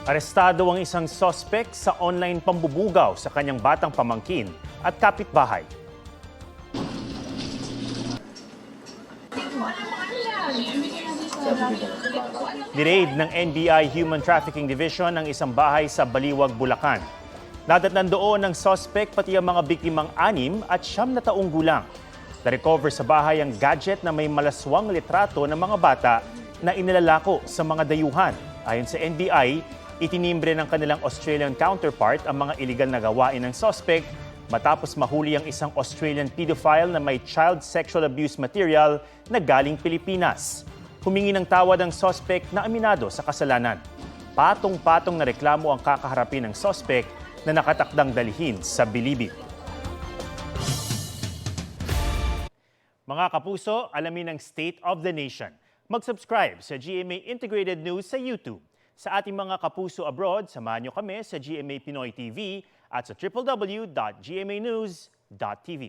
Arestado ang isang sospek sa online pambubugaw sa kanyang batang pamangkin at kapitbahay. Nireid ng NBI Human Trafficking Division ang isang bahay sa Baliwag, Bulacan. Nadatnan doon ng sospek pati ang mga biktimang 6 at 9 na taong gulang. Na-recover sa bahay ang gadget na may malaswang litrato ng mga bata na inilalako sa mga dayuhan. Ayon sa NBI, itinimbre ng kanilang Australian counterpart ang mga iligal na gawain ng sospek matapos mahuli ang isang Australian pedophile na may child sexual abuse material na galing Pilipinas. Humingi ng tawad ang sospek na aminado sa kasalanan. Patong-patong na reklamo ang kakaharapin ng sospek na nakatakdang dalhin sa bilibid. Mga kapuso, alamin ang State of the Nation. Mag-subscribe sa GMA Integrated News sa YouTube. Sa ating mga kapuso abroad, samahan niyo kami sa GMA Pinoy TV at sa www.gmanews.tv.